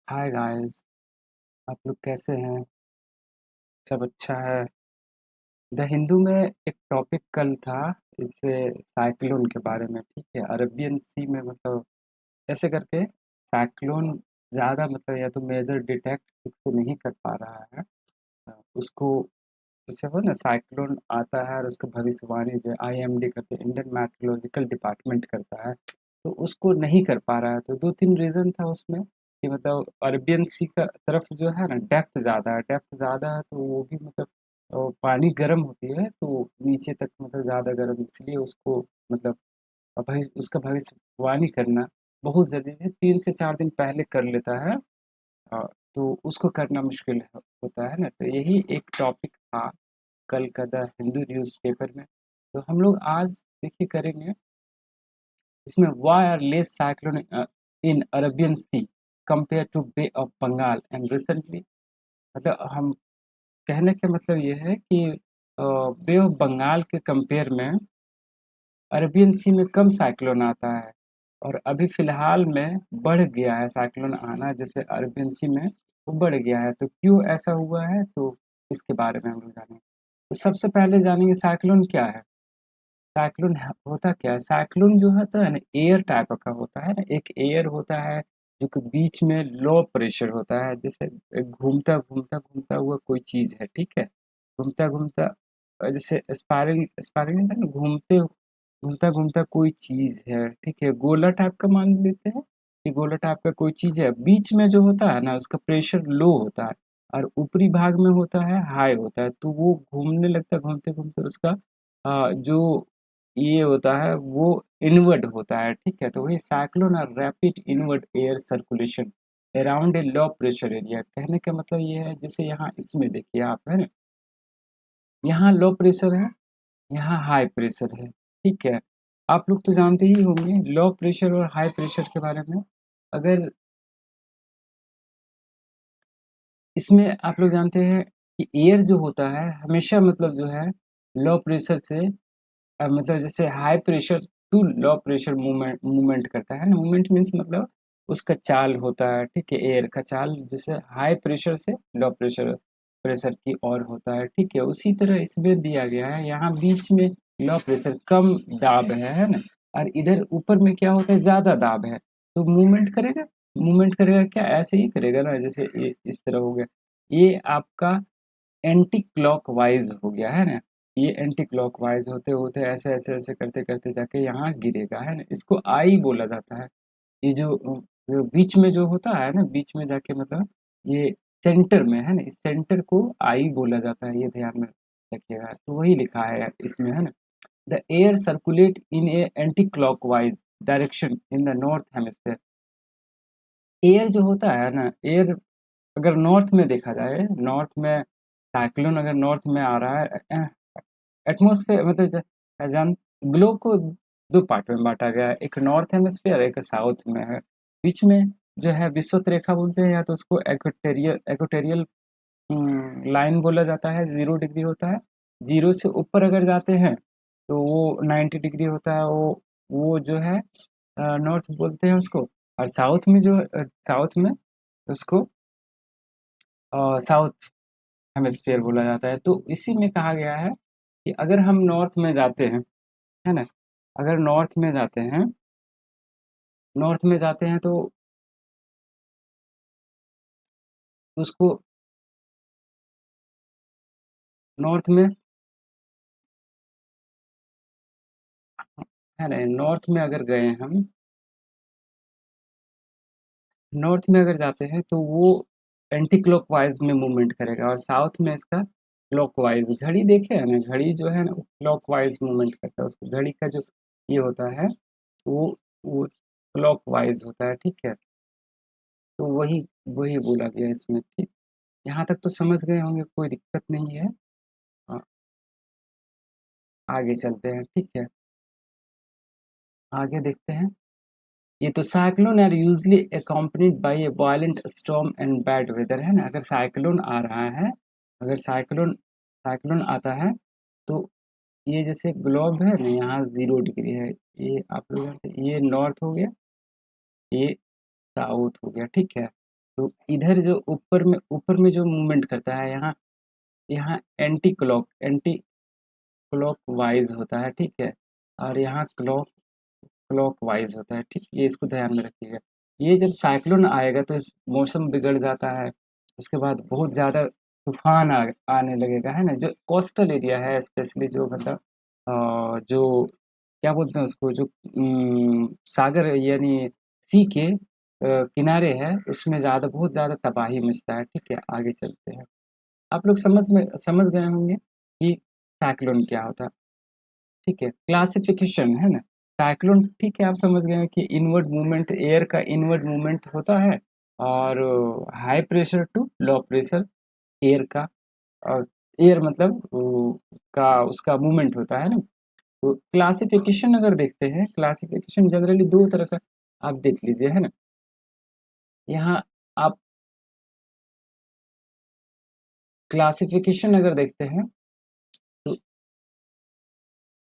Hi guys. आप लोग कैसे हैं? सब अच्छा है। द हिंदू में एक टॉपिक कल था, इससे साइक्लोन के बारे में। ठीक है, अरबियन सी में मतलब ऐसे करके साइक्लोन ज़्यादा मतलब या तो मेजर डिटेक्ट ठीक से नहीं कर पा रहा है। उसको जैसे हो ना, साइक्लोन आता है और उसकी भविष्यवाणी जो आईएमडी करते हैं, इंडियन मेट्रोलॉजिकल डिपार्टमेंट करता है, तो उसको नहीं कर पा रहा है। तो दो तीन रीज़न था उसमें कि मतलब अरबियन सी का तरफ जो है ना, डेप्थ ज़्यादा है तो वो भी मतलब पानी गर्म होती है तो नीचे तक मतलब ज़्यादा गर्म, इसलिए उसको मतलब उसका भविष्यवाणी करना बहुत ज़रूरी है। 3 से 4 दिन पहले कर लेता है। तो उसको करना मुश्किल होता है ना। तो यही एक टॉपिक था कल का द हिंदू न्यूज़पेपर में। तो हम लोग आज देखिए करेंगे इसमें why are less cyclone in Arabian sea compare to bay of Bengal and recently. मतलब हम कहने का मतलब ये है कि बे ऑफ बंगाल के कंपेयर में अरेबियन सी में कम साइक्लोन आता है, और अभी फिलहाल में बढ़ गया है साइक्लोन आना, जैसे अरेबियन सी में वो बढ़ गया है। तो क्यों ऐसा हुआ है, तो इसके बारे में हम लोग जानेंगे। तो सबसे पहले जानेंगे साइक्लोन क्या है। साइक्लोन होता क्या है? साइक्लोन जो होता है ना, एयर टाइप का होता है ना। एक एयर होता है जो कि बीच में लो प्रेशर होता है, जैसे एक घूमता घूमता घूमता हुआ कोई चीज है। ठीक है, घूमता घूमता जैसे स्पाइरल स्पाइरल है ना, घूमते घूमता घूमता कोई चीज है। ठीक है, गोला टाइप का मान लेते हैं कि गोला टाइप का कोई चीज है। बीच में जो होता है ना, उसका प्रेशर लो होता है और ऊपरी भाग में होता है हाई होता है। तो वो घूमने लगता है, घूमते घूमते उसका जो ये होता है वो इनवर्ड होता है। ठीक है, तो वही साइक्लोन और rapid inward air circulation around a low pressure area. कहने का मतलब ये है, जैसे यहाँ इसमें देखिए आप, है ना, यहाँ लो प्रेशर है, यहाँ हाई प्रेशर है। ठीक है, आप लोग तो जानते ही होंगे लो प्रेशर और हाई प्रेशर के बारे में। अगर इसमें आप लोग जानते हैं कि एयर जो होता है हमेशा मतलब जो है लो प्रेशर से मतलब जैसे high pressure to low pressure movement movement करता है ना। मूवमेंट मीन्स मतलब उसका चाल होता है। ठीक है, एयर का चाल जैसे हाई प्रेशर से लो प्रेशर प्रेशर की ओर होता है। ठीक है, उसी तरह इसमें दिया गया है, यहाँ बीच में लो प्रेशर कम दाब है ना, और इधर ऊपर में क्या होता है, ज्यादा दाब है। तो मूवमेंट करेगा क्या, ऐसे ही करेगा ना, जैसे ये इस तरह हो गया। ये आपका एंटी क्लॉकवाइज हो गया है ना। ये एंटी क्लॉकवाइज होते होते ऐसे ऐसे ऐसे करते करते जाके यहाँ गिरेगा, है ना। इसको आई बोला जाता है। ये जो बीच में जो होता है ना, बीच में जाके मतलब ये सेंटर में है ना, इस सेंटर को आई बोला जाता है, ये ध्यान में रखिएगा। तो वही लिखा है इसमें, है ना। The air circulate in A anti clockwise direction in the north hemisphere. Air जो होता है ना, एयर अगर नॉर्थ में देखा जाए, नॉर्थ में साइक्लोन अगर नॉर्थ में आ रहा है, एटमॉस्फेयर मतलब जान ग्लोब को दो पार्ट में बांटा गया है, एक नॉर्थ हेमिस्फीयर एक साउथ में है। बीच में जो है विषुवत रेखा बोलते हैं, या तो उसको एक्वेटेरियल लाइन बोला जाता है, 0 डिग्री होता है। 0 से ऊपर अगर जाते हैं तो वो 90 डिग्री होता है। वो जो है नॉर्थ बोलते हैं उसको। और साउथ में उसको साउथ हेमिस्फीयर बोला जाता है। तो इसी में कहा गया है कि अगर हम नॉर्थ में जाते हैं, है ना, अगर नॉर्थ में जाते हैं तो उसको नॉर्थ में, है ना, नॉर्थ में अगर गए हम, नॉर्थ में अगर जाते हैं तो वो एंटी क्लॉकवाइज में मूवमेंट करेगा, और साउथ में इसका क्लॉकवाइज। घड़ी देखे है ना, घड़ी जो है ना क्लॉकवाइज मूवमेंट करता है, उसको घड़ी का जो ये होता है वो वो क्लॉकवाइज होता है। ठीक है, तो वही वही बोला गया इसमें। ठीक, यहाँ तक तो समझ गए होंगे, कोई दिक्कत नहीं है। हाँ, आगे चलते हैं। ठीक है, आगे देखते हैं। ये तो cyclone are usually accompanied by a violent storm and bad weather, है ना। अगर साइक्लोन आ रहा है, अगर साइक्लोन साइक्लोन आता है तो ये जैसे ग्लोब है ना, यहाँ 0 डिग्री है, ये आप लोग जानते हैं, ये नॉर्थ हो गया, ये साउथ हो गया। ठीक है, तो इधर जो ऊपर में जो मूवमेंट करता है, यहाँ यहाँ एंटी क्लॉक वाइज होता है, ठीक है, और यहाँ क्लॉक वाइज होता है, ठीक, ये इसको ध्यान में रखिएगा। ये जब साइक्लोन आएगा तो इस मौसम बिगड़ जाता है, उसके बाद बहुत ज़्यादा तूफान आने लगेगा, है ना। जो कोस्टल एरिया है, स्पेशली जो मतलब जो क्या बोलते हैं उसको, जो सागर यानी सी के किनारे है, उसमें ज़्यादा बहुत ज़्यादा तबाही मचता है, ठीक है। आगे चलते हैं। आप लोग समझ गए होंगे कि साइक्लोन क्या होता है, ठीक है। क्लासिफिकेशन है ना, साइक्लोन, ठीक है, आप समझ गए हैं कि इनवर्ड मूवमेंट, एयर का इनवर्ड मूवमेंट होता है, और high pressure to low pressure air का, और एयर मतलब का उसका मूवमेंट होता है ना। तो क्लासिफिकेशन अगर देखते हैं, क्लासिफिकेशन जनरली दो तरह का आप देख लीजिए, है ना। यहाँ आप क्लासिफिकेशन अगर देखते हैं तो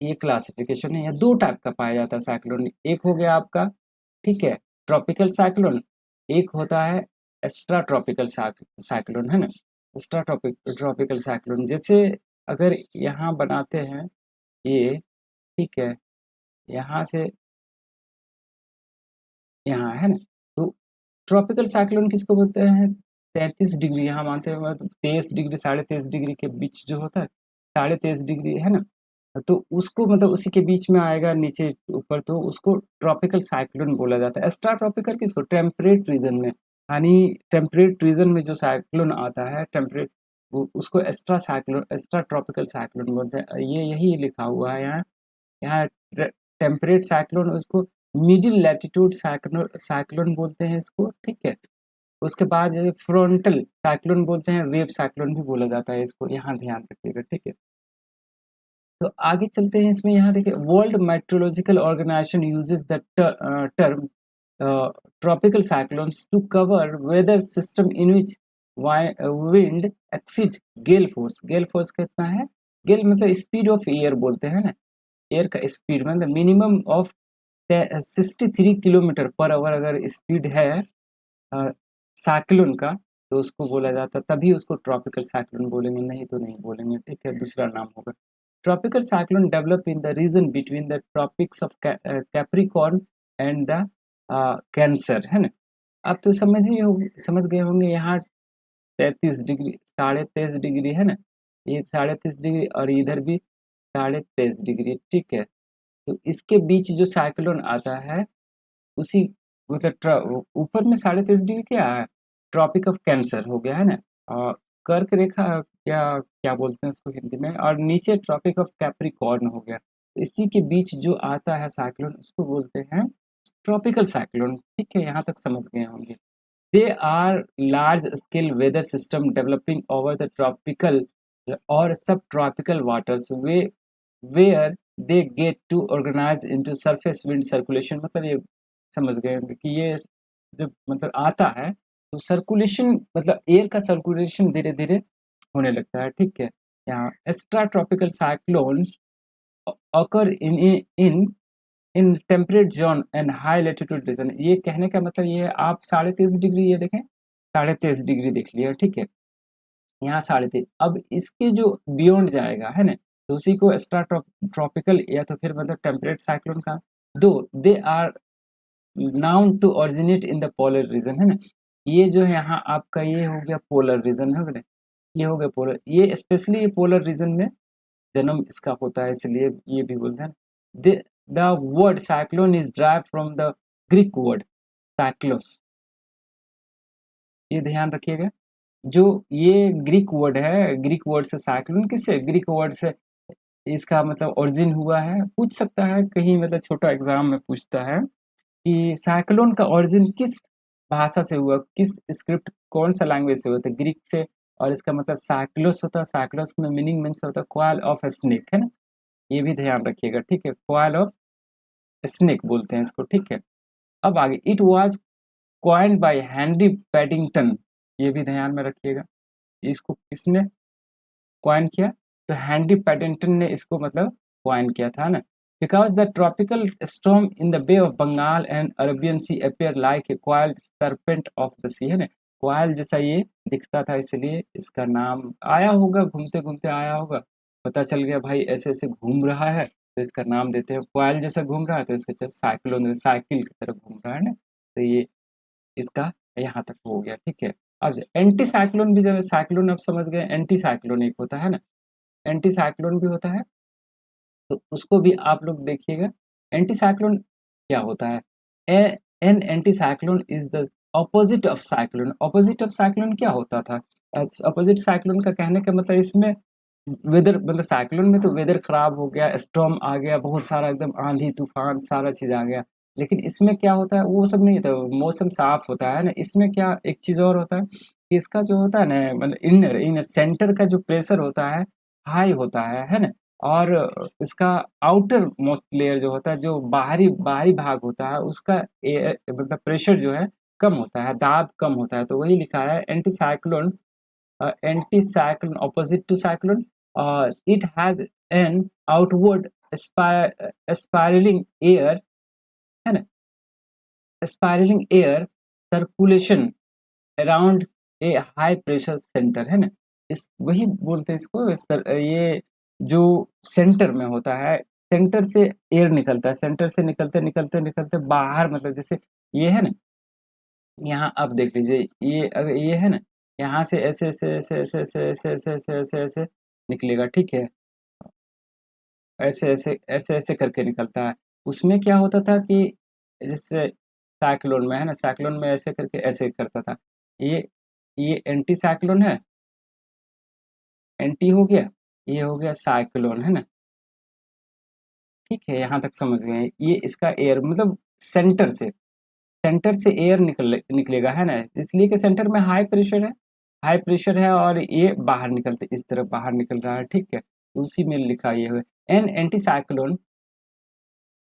ये क्लासिफिकेशन है, या दो टाइप का पाया जाता है साइक्लोन। एक हो गया आपका, ठीक है, ट्रॉपिकल साइक्लोन, एक होता है एक्स्ट्रा ट्रॉपिकल साइक्लोन, है ना। एक्स्ट्रा ट्रॉपिकल साइक्लोन, जैसे अगर यहाँ बनाते हैं ये, ठीक है, यहाँ से यहाँ, है ना। तो ट्रॉपिकल साइक्लोन किसको बोलते हैं, 33 डिग्री यहाँ मानते हैं, मतलब 23 डिग्री 23.5 डिग्री के बीच जो होता है, 23.5 डिग्री, है ना। तो उसको मतलब उसी के बीच में आएगा नीचे ऊपर, तो उसको ट्रॉपिकल साइक्लोन बोला जाता है। एक्स्ट्रा ट्रॉपिकल किसको, टेम्परेट रीजन में, यानी टेम्परेट रीजन में जो साइक्लोन आता है टेम्परेट, उसको एक्स्ट्रा ट्रॉपिकल साइक्लोन बोलते हैं। ये यही लिखा हुआ है यहाँ। यहाँ टेम्परेट साइक्लोन, उसको मिडिल लैटिट्यूड साइक्लोन साइक्लोन बोलते हैं इसको, ठीक है। उसके बाद फ्रंटल साइक्लोन बोलते हैं, वेव साइक्लोन भी बोला जाता है इसको, यहाँ ध्यान रखिएगा, ठीक है। तो आगे चलते हैं, इसमें यहाँ देखिए, World Meteorological Organization uses the term tropical cyclones to cover weather system in which wind exceed gale force। gale force कितना है, gale मतलब स्पीड ऑफ एयर बोलते हैं ना, एयर का स्पीड मतलब minimum of 63 kilometre per hour अगर speed है साइक्लोन का, तो उसको बोला जाता है, तभी उसको ट्रॉपिकल साइक्लोन बोलेंगे, नहीं तो नहीं बोलेंगे, ठीक है, दूसरा नाम होगा। Tropical cyclone develop in the region between the tropics of Capricorn and the cancer, है ना। आप तो समझ गए होंगे, यहाँ 33 डिग्री 23.5 डिग्री है ना, ये 23.5 डिग्री, और इधर भी 23.5 डिग्री, ठीक है। तो इसके बीच जो साइक्लोन आता है, उसी मतलब ऊपर में 23.5 डिग्री क्या है, ट्रॉपिक ऑफ कैंसर हो गया, है ना। और कर्क रेखा, क्या क्या बोलते हैं उसको हिंदी में, और नीचे ट्रॉपिक ऑफ कैप्रिकॉर्न हो गया। तो इसी के बीच जो आता है साइक्लोन, उसको बोलते हैं ट्रॉपिकल साइक्लोन, ठीक है, यहाँ तक समझ गए होंगे। They are large scale weather system developing over the tropical और subtropical waters way where they get to organise into surface wind circulation. मतलब ये समझ गए होंगे कि ये जब मतलब आता है, तो सर्कुलेशन मतलब एयर का सर्कुलेशन धीरे धीरे होने लगता है, ठीक है। यहाँ extra tropical cyclone occur in temperate zone and high latitude region. ये कहने का मतलब ये है, आप 23.5 डिग्री, ये देखें 23.5 डिग्री देख लिया, ठीक है, यहाँ 23.5, अब इसके जो बियॉन्ड जाएगा, है ना, तो उसी को एक्स्ट्रा ट्रॉपिकल या तो फिर मतलब टेम्परेट साइक्लोन का। Though they are known to originate in the polar region, है ना। ये जो है यहाँ आपका ये हो गया पोलर रीजन, है ना, ये हो गया पोलर, ये स्पेशली ये पोलर रीजन में जन्म इसका होता है, इसलिए ये भी बोलते हैं। The word cyclone is drive from the Greek word cyclos, ये ध्यान रखिएगा। जो ये ग्रीक वर्ड है, ग्रीक वर्ड से साइक्लोन, किससे, ग्रीक वर्ड से इसका मतलब ओरिजिन हुआ है। पूछ सकता है कहीं, मतलब छोटा एग्जाम में पूछता है कि साइक्लोन का ओरिजिन किस भाषा से हुआ, किस स्क्रिप्ट, कौन सा लैंग्वेज से हुआ, तो ग्रीक से। और इसका मतलब साइक्लोस होता है, साइक्लोस में मीनिंग मीन्स होता है कॉइल ऑफ स्नेक, है ना, ये भी ध्यान रखिएगा, ठीक है, कॉइल ऑफ स्नेक बोलते हैं इसको, ठीक है। अब आगे, it was coined by Henry Paddington, ये भी ध्यान में रखिएगा, इसको किसने कॉइन किया, तो हेनरी पैडिंगटन ने इसको मतलब कॉइन किया था ना। Because the tropical storm in the bay of Bengal and Arabian sea appear like a coiled serpent of the sea, है ना। क्वाइल जैसा ये दिखता था, इसलिए इसका नाम आया होगा, घूमते घूमते आया होगा, पता चल गया भाई ऐसे ऐसे घूम रहा है तो इसका नाम देते हैं क्वाइल जैसा घूम रहा है तो इसका चल साइक्लोन, साइकिल की तरह घूम रहा है ना, तो ये इसका यहाँ तक हो गया। ठीक है, अब एंटी साइक्लोन भी, जब साइक्लोन अब समझ गए, एंटी साइक्लोन एक होता है ना, एंटी साइक्लोन भी होता है, तो उसको भी आप लोग देखिएगा। एंटी साइक्लोन क्या होता है? An anti cyclone is the opposite of cyclone. Opposite of cyclone क्या होता था? ऑपोजिट साइक्लोन का कहने का मतलब इसमें वेदर, मतलब साइक्लोन में तो वेदर खराब हो गया, स्टॉर्म आ गया, बहुत सारा एकदम आंधी तूफान सारा चीज आ गया, लेकिन इसमें क्या होता है वो सब नहीं होता, मौसम साफ होता है ना। इसमें क्या एक चीज और होता है कि इसका जो होता है ना, मतलब इनर इनर सेंटर का जो प्रेशर होता है हाई होता है ना, और इसका आउटर मोस्ट लेयर जो होता है, जो बाहरी बाहरी भाग होता है, उसका मतलब प्रेशर जो है कम होता है, दाब कम होता है, तो वही लिखा है anti cyclone. Anticyclone opposite to cyclone, it has an outward spiraling air, है ना, spiraling air circulation around a high pressure center, है ना। इस वही बोलते हैं इसको, ये जो सेंटर में होता है, सेंटर से एयर निकलता है, सेंटर से निकलते निकलते निकलते बाहर, मतलब जैसे ये है ना, यहाँ आप देख लीजिए, ये अगर ये है ना, यहाँ से ऐसे ऐसे ऐसे ऐसे ऐसे ऐसे ऐसे ऐसे ऐसे ऐसे निकलेगा, ठीक है, ऐसे ऐसे ऐसे ऐसे करके निकलता है। उसमें क्या होता था कि जैसे साइक्लोन में है ना, साइक्लोन में ऐसे करके ऐसे करता था। ये ये एंटी साइक्लोन है, एंटी हो गया, ये हो गया साइक्लोन, है ना। ठीक है, यहाँ तक समझ गए। ये इसका एयर मतलब सेंटर से एयर निकलेगा, है ना, इसलिए कि सेंटर में हाई प्रेशर है, हाई प्रेशर है, और ये बाहर निकलते इस तरफ बाहर निकल रहा है, ठीक है, उसी में लिखा ये है। An anti cyclone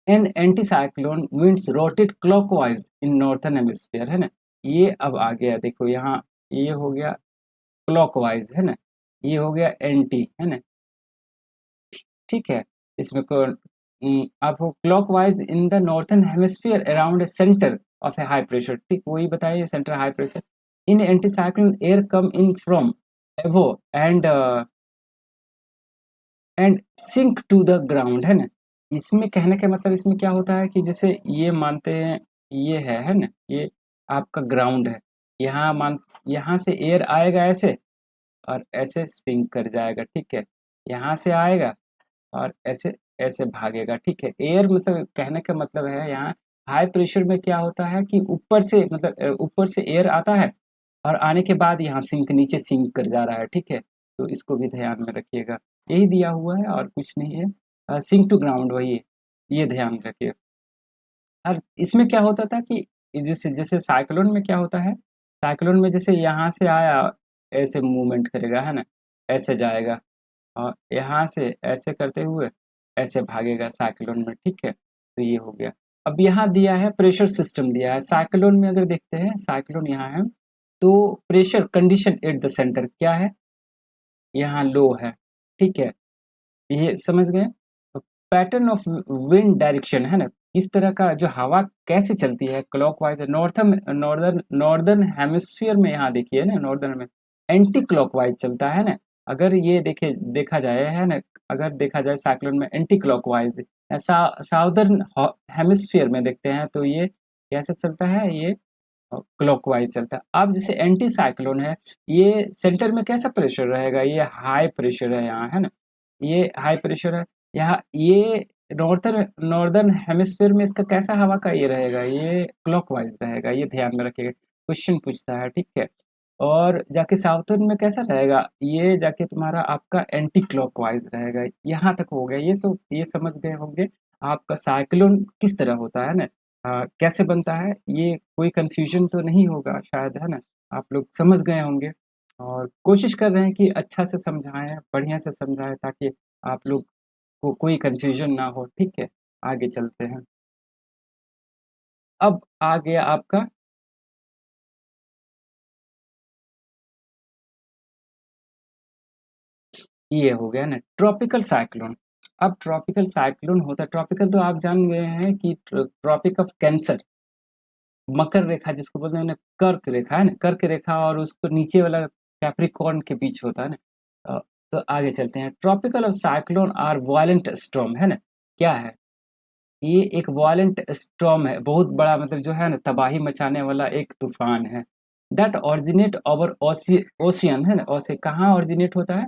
an anti cyclone winds rotate clockwise in northern hemisphere, है ना। ये अब आ गया, देखो यहाँ, ये हो गया क्लॉकवाइज, है ना, ये हो गया एंटी, है ना। ठीक है, इसमें आपको clockwise in the northern hemisphere around a centre of a high pressure, ठीक वही बताइए, centre high pressure. In anticyclone air come in from above and and sink to the ground, है ना। इसमें कहने का मतलब इसमें क्या होता है कि जैसे ये मानते हैं, ये है ना, ये आपका ग्राउंड है, यहाँ मान, यहाँ से एयर आएगा ऐसे, और ऐसे सिंक कर जाएगा, ठीक है, यहाँ से आएगा और ऐसे ऐसे भागेगा, ठीक है। एयर मतलब कहने का मतलब है यहाँ हाई प्रेशर में क्या होता है कि ऊपर से, मतलब ऊपर से एयर आता है और आने के बाद यहाँ सिंक, नीचे सिंक कर जा रहा है, ठीक है, तो इसको भी ध्यान में रखिएगा। यही दिया हुआ है और कुछ नहीं है, सिंक टू ग्राउंड वही है, ये ध्यान रखिए। और इसमें क्या होता था कि जैसे जैसे साइक्लोन में क्या होता है, साइक्लोन में जैसे यहाँ से आया, ऐसे मूवमेंट करेगा, है ना, ऐसे जाएगा, और यहाँ से ऐसे करते हुए ऐसे भागेगा साइक्लोन में, ठीक है, तो ये हो गया। अब यहाँ दिया है प्रेशर सिस्टम दिया है साइक्लोन में, अगर देखते हैं साइक्लोन यहाँ है, तो pressure condition at the centre क्या है, यहाँ लो है, ठीक है, ये समझ गए। पैटर्न ऑफ विंड डायरेक्शन, है ना, किस तरह का जो हवा कैसे चलती है क्लॉकवाइज, नॉर्दर्न नॉर्दर्न हेमिस्फीयर में, यहाँ देखिए ना, नॉर्दर्न में एंटी क्लॉकवाइज चलता है ना। अगर ये देखे देखा जाए, है ना, अगर देखा जाए साइक्लोन में एंटी क्लॉकवाइज, साउदर्न हेमिस्फीयर में देखते हैं तो ये कैसे चलता है, ये क्लॉकवाइज चलता है। अब जैसे एंटी साइक्लोन है, ये सेंटर में कैसा प्रेशर रहेगा, ये हाई प्रेशर है यहाँ, है ना, ये हाई प्रेशर है यहाँ, ये नॉर्दर्न हेमिस्फीयर में इसका कैसा हवा का ये रहेगा, ये क्लॉकवाइज रहेगा, ये ध्यान में रखिएगा, क्वेश्चन पूछता है, ठीक है। और जाके साउथर्न में कैसा रहेगा, ये जाके तुम्हारा आपका एंटी क्लॉकवाइज रहेगा। यहाँ तक हो गया, ये तो ये समझ गए होंगे आपका साइक्लोन किस तरह होता है ना, कैसे बनता है, ये कोई कंफ्यूजन तो नहीं होगा शायद, है ना, आप लोग समझ गए होंगे। और कोशिश कर रहे हैं कि अच्छा से समझाएं, बढ़िया से समझाएं, ताकि आप लोग को कोई कंफ्यूजन ना हो, ठीक है। आगे चलते हैं। अब आ गया आपका, ये हो गया ना ट्रॉपिकल साइक्लोन। अब ट्रॉपिकल साइक्लोन होता है, ट्रॉपिकल तो आप जान गए हैं कि ट्रॉपिक ऑफ कैंसर, मकर रेखा जिसको बोलते हैं ना, कर्क रेखा है ना, कर्क रेखा और उसको नीचे वाला कैप्रिकॉर्न के बीच होता है ना। तो आगे चलते हैं। ट्रॉपिकल और साइक्लोन आर वायलेंट स्टॉर्म है ना, क्या है ये? एक वायलेंट स्टॉर्म है, बहुत बड़ा, मतलब जो है ना तबाही मचाने वाला एक तूफान है। दैट ऑरिजिनेट ओवर ओशियन है ना, ओशियन कहाँ ऑरिजिनेट होता है?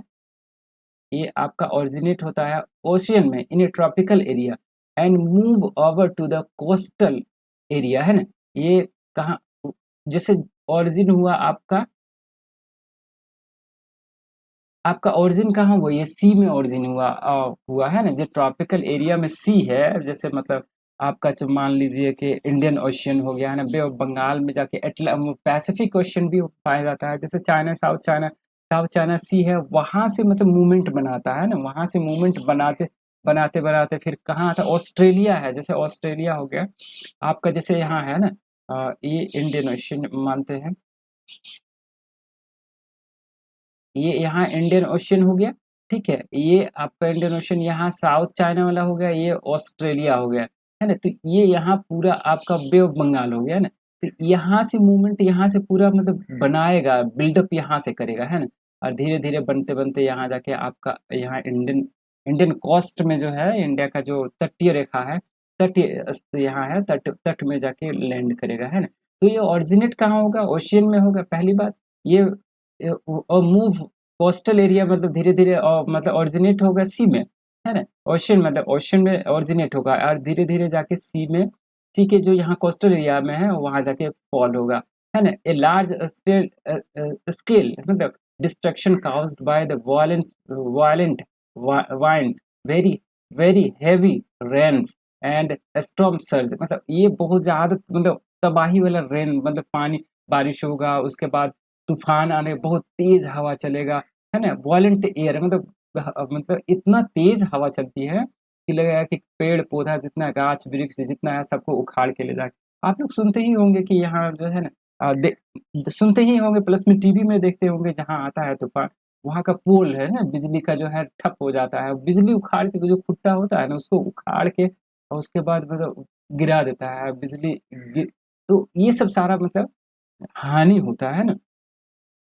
ये आपका ओरिजिनेट होता है ओशियन में, in a tropical area and move over to the coastal area है ना। ये कहाँ, जैसे ओरिजिन हुआ आपका, आपका ओरिजिन कहाँ हुआ? ये सी में ओरिजिन हुआ है ना। जो ट्रॉपिकल एरिया में सी है, जैसे मतलब आपका जो मान लीजिए कि इंडियन ओशियन हो गया है ना, बे ऑफ बंगाल में जाके पैसिफिक ओशियन भी पाया जाता है। जैसे चाइना, साउथ चाइना सी है, वहां से मतलब मूवमेंट बनाता है ना, वहां से मूवमेंट बनाते बनाते बनाते फिर कहाँ आता? ऑस्ट्रेलिया है, जैसे ऑस्ट्रेलिया हो गया आपका, जैसे यहाँ है ना, ये इंडियन ओशियन मानते हैं। ये यहाँ इंडियन ओशियन हो गया, ठीक है। ये आपका इंडियन ओशियन यहाँ साउथ चाइना वाला हो गया, ये ऑस्ट्रेलिया हो गया, है ना। तो ये यहाँ पूरा आपका बे ऑफ बंगाल हो गया, है ना। तो यहाँ से मूवमेंट, यहाँ से पूरा मतलब बनाएगा, बिल्डअप यहाँ से करेगा, है ना। और धीरे धीरे बनते बनते यहाँ जाके आपका यहाँ इंडियन इंडियन कोस्ट में जो है, इंडिया का जो तटीय रेखा है, तटीय यहाँ है, तट तट में जाके लैंड करेगा, है ना। तो ये ओरिजिनेट कहाँ होगा? ओशियन में होगा, पहली बात। ये और मूव कोस्टल एरिया मतलब धीरे धीरे मतलब ओरिजिनेट होगा सी में, है ना। ओशन मतलब ओशन में ओरिजिनेट होगा और धीरे धीरे जाके सी में, सी के जो यहाँ कोस्टल एरिया में है वहां जाके फॉल होगा, है ना। ए लार्ज स्केल स्केल मतलब destruction caused by the violent winds, very very heavy rains and storm surge, मतलब ये बहुत ज्यादा मतलब तबाही वाला रेन, मतलब पानी बारिश होगा, उसके बाद तूफान आने, बहुत तेज हवा चलेगा, है ना। वायलेंट एयर मतलब इतना तेज हवा चलती है कि लगेगा कि पेड़ पौधा जितना, गाछ वृक्ष जितना है, सबको उखाड़ के ले जाए। आप लोग सुनते ही होंगे कि यहाँ जो है ना, सुनते ही होंगे, प्लस में टीवी में देखते होंगे, जहाँ आता है तूफान वहां का पोल है ना, बिजली का जो है ठप हो जाता है, बिजली उखाड़ के जो खुट्टा होता है ना, उसको उखाड़ के और उसके बाद मतलब गिरा देता है बिजली तो ये सब सारा मतलब हानि होता है ना।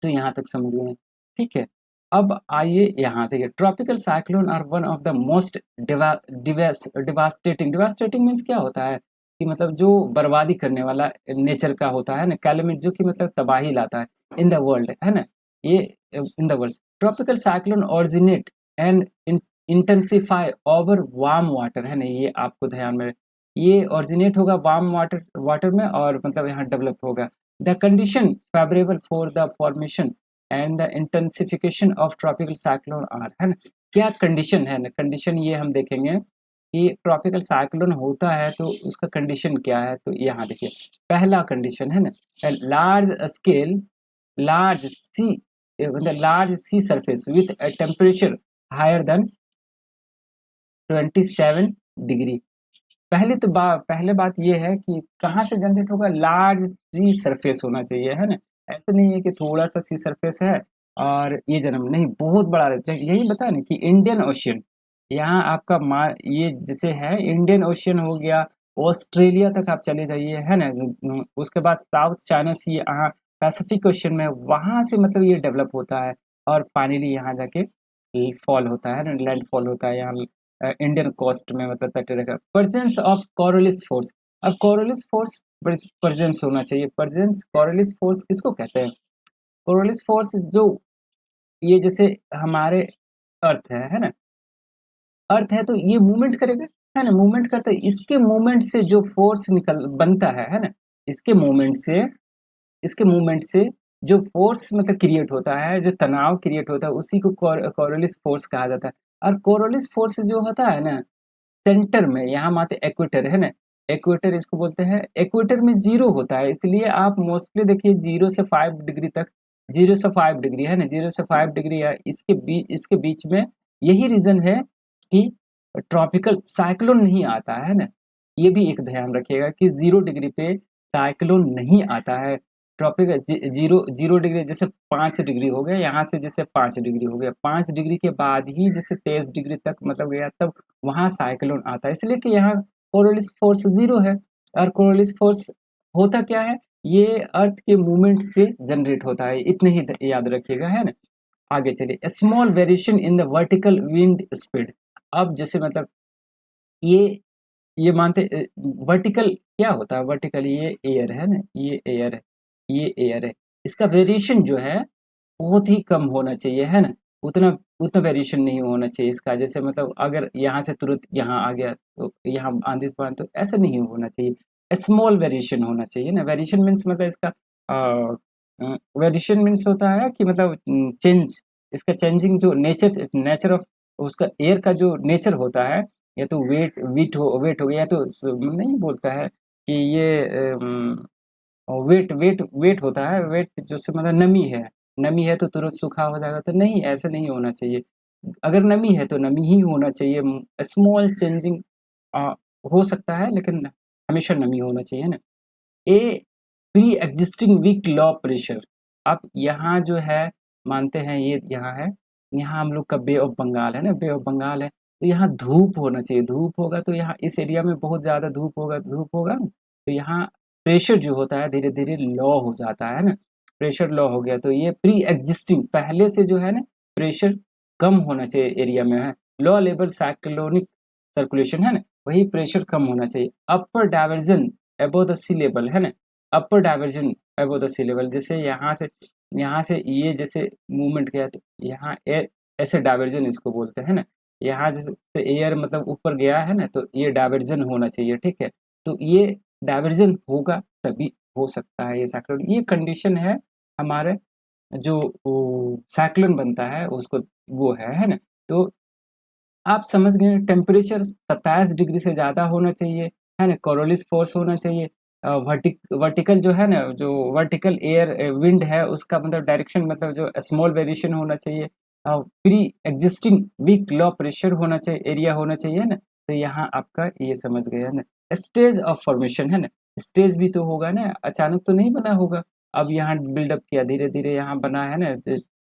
तो यहाँ तक समझ गए हैं, ठीक है। अब आइए यहाँ देखिए, tropical cyclone are one of the most devastating, devastating means क्या होता है कि मतलब जो बर्बादी करने वाला नेचर का होता है ना, कैलमिट जो कि मतलब तबाही लाता है इन द वर्ल्ड, है ना। ये in the world tropical cyclone originate and intensify over warm water, है ना। ये आपको ध्यान में, ये ओरिजिनेट होगा वार्म वाटर वाटर में और मतलब यहाँ डेवलप होगा। The condition favorable for the formation and the intensification of tropical cyclone are, है ना। क्या कंडीशन है ना, कंडीशन ये हम देखेंगे कि ट्रॉपिकल साइक्लोन होता है तो उसका कंडीशन क्या है। तो यहाँ देखिए, पहला कंडीशन है ना, लार्ज स्केल, लार्ज सी, मतलब large sea surface with temperature higher than 27 degree. पहले बात ये है कि कहाँ से जनरेट होगा? लार्ज सी सरफेस होना चाहिए, है ना। ऐसा नहीं है कि थोड़ा सा सी सरफेस है और ये जन्म नहीं, बहुत बड़ा यही बता ना कि इंडियन ओशियन, यहाँ आपका ये जैसे है इंडियन ओशियन हो गया, ऑस्ट्रेलिया तक आप चले जाइए, है ना। उसके बाद साउथ चाइना सी, यहाँ पैसिफिक ओशियन में, वहां से मतलब ये डेवलप होता है और फाइनली यहाँ जाके फॉल होता है ना, लैंड फॉल होता है यहाँ इंडियन कोस्ट में, मतलब तटीय रेखा। प्रेजेंस ऑफ कोरोलिस फोर्स, अब कोरोलिस फोर्स प्रेजेंस होना चाहिए। प्रेजेंस कोरोलिस फोर्स किसको कहते हैं? कोरोलिस फोर्स जो ये जैसे हमारे अर्थ है ना, अर्थ है तो ये मूवमेंट करेगा, है ना, मूवमेंट करता है। इसके मूवमेंट से जो फोर्स निकल बनता है ना, इसके मूवमेंट से, इसके मूवमेंट से जो फोर्स मतलब क्रिएट होता है, जो तनाव क्रिएट होता है, उसी को कोरोलिस फोर्स कहा जाता है। और कोरोलिस फोर्स जो होता है ना, सेंटर में, यहाँ माते एक्वेटर है ना, एक्वेटर इसको बोलते हैं, एक्वेटर में जीरो होता है, इसलिए आप मोस्टली देखिए 0 से 5 डिग्री तक, 0 से 5 डिग्री है ना, 0 से 5 डिग्री है, इसके बीच में यही रीजन है कि ट्रॉपिकल साइक्लोन नहीं आता है ना। ये भी एक ध्यान रखिएगा कि 0 डिग्री पे साइक्लोन नहीं आता है। ट्रॉपिकल जीरो जीरो डिग्री जैसे 5 डिग्री हो गया, यहाँ से जैसे 5 डिग्री हो गया, 5 डिग्री के बाद ही जैसे 23 डिग्री तक मतलब गया, तब वहाँ साइक्लोन आता है, इसलिए कि यहाँ कोरोलिस फोर्स जीरो है। और कोरोलिस फोर्स होता क्या है, ये अर्थ के मूवमेंट से जनरेट होता है, इतने ही याद रखिएगा, है ना। आगे चलिए, small variation in the vertical wind speed. अब जैसे मतलब ये ये मानते वर्टिकल क्या होता है, वर्टिकल ये एयर है ना, ये एयर है, ये एयर है, इसका वेरिएशन जो है बहुत ही कम होना चाहिए, है ना। उतना उतना वेरिएशन नहीं होना चाहिए इसका, जैसे मतलब अगर यहाँ से तुरंत यहाँ आ गया तो यहाँ आंधी तूफान, तो ऐसा नहीं होना चाहिए, स्मॉल वेरिएशन होना चाहिए ना। वेरिएशन मीन्स मतलब इसका वेरिएशन मीन्स होता है कि मतलब चेंज, इसका चेंजिंग जो नेचर नेचर ऑफ उसका एयर का जो नेचर होता है, या तो वेट हो गया, या तो नहीं बोलता है कि ये वेट वेट वेट होता है, वेट जो से मतलब नमी है तो तुरंत सूखा हो जाएगा, तो नहीं, ऐसे नहीं होना चाहिए। अगर नमी है तो नमी ही होना चाहिए, स्मॉल चेंजिंग हो सकता है, लेकिन हमेशा नमी होना चाहिए ना। A pre existing weak low pressure. अब यहाँ जो है मानते हैं, ये यहाँ है, यहाँ हम लोग का बे ऑफ बंगाल है ना, बे ऑफ बंगाल है, तो यहाँ धूप होना चाहिए, धूप होगा तो यहाँ इस एरिया में बहुत ज़्यादा धूप होगा ना, तो यहाँ प्रेशर जो होता है धीरे धीरे लॉ हो जाता है ना, प्रेशर लॉ हो गया, तो ये प्री एग्जिस्टिंग पहले से जो है ना प्रेशर कम होना चाहिए एरिया में, है लॉ लेवल साइक्लोनिक सर्कुलेशन, है ना, वही प्रेशर कम होना चाहिए। Upper divergence above the sea level, है ना, upper divergence above the sea level, जैसे यहाँ से ये जैसे मूवमेंट किया तो यहाँ ऐसे डाइवर्जन इसको बोलते हैं ना, यहाँ जैसे एयर मतलब ऊपर गया है ना, तो ये डाइवर्जन होना चाहिए, ठीक है। तो ये डाइवर्जन होगा तभी हो सकता है ये साइक्लोन, ये कंडीशन है हमारे जो साइक्लोन बनता है उसको, वो है ना। तो आप समझ गए, टेम्परेचर 27 डिग्री से ज़्यादा होना चाहिए, है ना, कोरोलिस फोर्स होना चाहिए, वर्टिकल जो है ना, जो वर्टिकल एयर विंड है उसका मतलब डायरेक्शन मतलब जो स्मॉल वेरिएशन होना चाहिए, pre existing weak low pressure होना चाहिए, एरिया होना चाहिए ना। तो यहाँ आपका ये समझ गया ना, स्टेज ऑफ फॉर्मेशन, है ना, स्टेज भी तो होगा ना, अचानक तो नहीं बना होगा। अब यहाँ बिल्डअप किया, धीरे धीरे यहाँ बना है ना,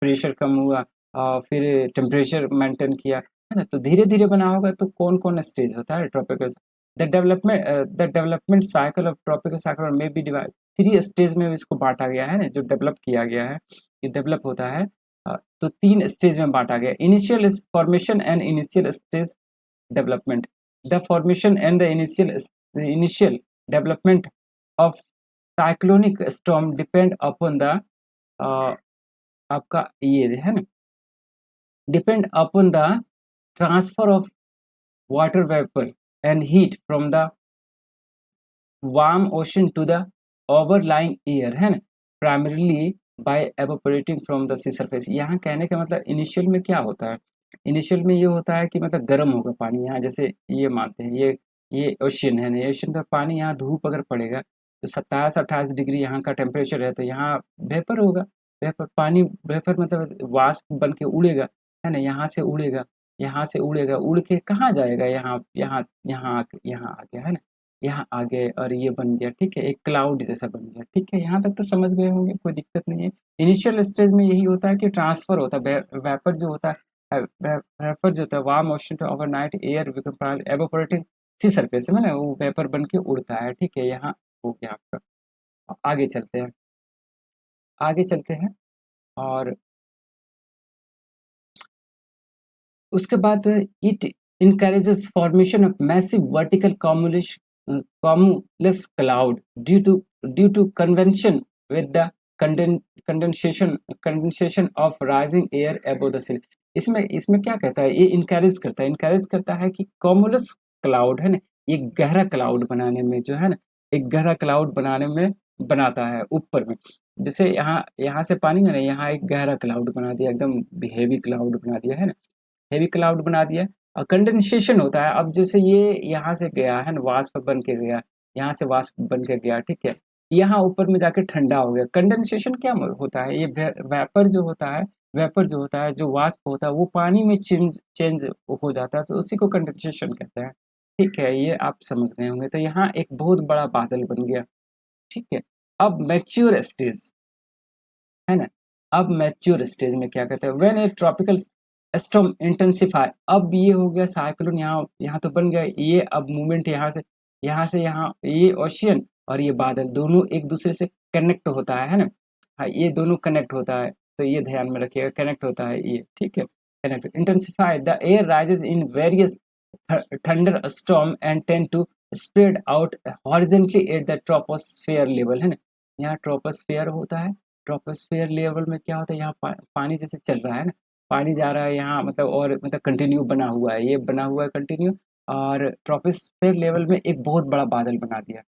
प्रेशर कम हुआ, फिर टेम्परेचर मेंटेन किया, है ना, तो धीरे धीरे बना होगा। तो कौन कौन स्टेज होता है tropical, the development cycle of tropical cyclone में भी डिवाइड, 3 स्टेज में इसको बांटा गया है ना, जो डेवलप किया गया है, ये डेवलप होता है, तो 3 स्टेज में बांटा गया, initial formation and initial stage development. The formation and the initial development of cyclonic storm depend upon the आपका ये है ना, depend upon the transfer of water vapor and heat from the warm ocean to the overlying air, है ना, primarily by evaporating from the sea surface। यहाँ कहने का मतलब इनिशियल में क्या होता है, इनिशियल में ये होता है कि मतलब गर्म होगा पानी, यहाँ जैसे ये मानते हैं ये ओशियन है ना, ओशियन का पानी, यहाँ धूप अगर पड़ेगा तो 27-28 डिग्री यहाँ का टेम्परेचर है, तो यहाँ वेपर होगा, वेपर पानी, वेपर मतलब वाष्प बन के उड़ेगा, है ना, यहाँ से उड़ेगा, उड़ के कहाँ जाएगा, यहाँ आ गया, है ना, यहाँ आ गए और ये बन गया, ठीक है, एक क्लाउड जैसा बन गया, ठीक है, यहाँ तक तो समझ गए होंगे, कोई दिक्कत नहीं है। इनिशियल स्टेज में यही होता है कि ट्रांसफर होता है, वेपर जो होता है, वेपर जो होता है warm ocean to overnight air evaporating sea surface में ना, वो वेपर बन के उड़ता है, ठीक है, यहाँ हो गया आपका। आगे चलते हैं, आगे चलते हैं, और उसके बाद it encourages formation of massive vertical cumulus cloud due to convention with the condensation of rising air above the sea। इसमें इसमें क्या कहता है, ये इनकरेज करता है कि कॉमुलस क्लाउड है ना, ये गहरा क्लाउड बनाने में जो है ना, एक गहरा क्लाउड बनाने में बनाता है ऊपर में, जैसे यहाँ यहाँ से पानी है ना, यहाँ एक गहरा क्लाउड बना दिया, एकदम हेवी क्लाउड बना दिया, है ना, हेवी क्लाउड बना दिया, और कंडेंसेशन होता है। अब जैसे ये यहाँ से गया है ना, वाष्प बन के गया, यहाँ से वाष्प बन के गया, ठीक है, यहाँ ऊपर में जाके ठंडा हो गया। कंडेंसेशन क्या होता है, ये वेपर जो होता है, वेपर जो होता है, जो वाष्प होता है, वो पानी में चेंज चेंज हो जाता है, तो उसी को कंडेंसेशन कहते हैं, ठीक है, ये आप समझ गए होंगे। तो यहाँ एक बहुत बड़ा बादल बन गया, ठीक है। अब मैच्योर स्टेज, है ना, अब मैच्योर स्टेज में क्या कहते हैं, when A tropical storm intensify, अब ये हो गया साइक्लोन, यहाँ यहाँ तो बन गया, ये अब मूवमेंट यहाँ से यहाँ ये ओशियन और ये बादल दोनों एक दूसरे से कनेक्ट होता है ना। हाँ, ये दोनों कनेक्ट होता है, तो ये ध्यान में रखिएगा, कनेक्ट होता है ये, ठीक है। Connect intensify the air rises in various thunder storm and tend to spread out horizontally at the troposphere level, है ना। यहाँ ट्रोपोस्फेयर होता है, ट्रोपोस्फेयर लेवल में क्या होता है, यहाँ पानी जैसे चल रहा है ना, पानी जा रहा है यहाँ, मतलब और मतलब कंटिन्यू बना हुआ है, ये बना हुआ है कंटिन्यू, और ट्रोपोस्फेयर लेवल में एक बहुत बड़ा बादल बना दिया।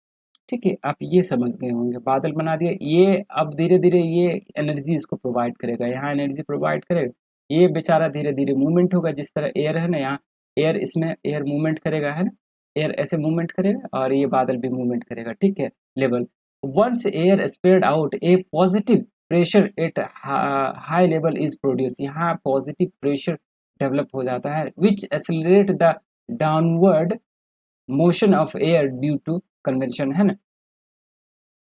ठीक है, आप ये समझ गए होंगे, बादल बना दिया, ये अब धीरे-धीरे ये एनर्जी इसको प्रोवाइड करेगा, यहाँ एनर्जी प्रोवाइड करेगा, ये बेचारा धीरे-धीरे मूवमेंट होगा, जिस तरह एयर है ना, यहाँ एयर, इसमें एयर मूवमेंट करेगा, है ना, एयर ऐसे मूवमेंट करेगा और ये बादल भी मूवमेंट करेगा, ठीक है, level. Once air spread out a positive pressure at high level is produce, यहाँ पॉजिटिव प्रेशर डेवलप हो जाता है, which accelerate the downward motion of air due to convention, है ना।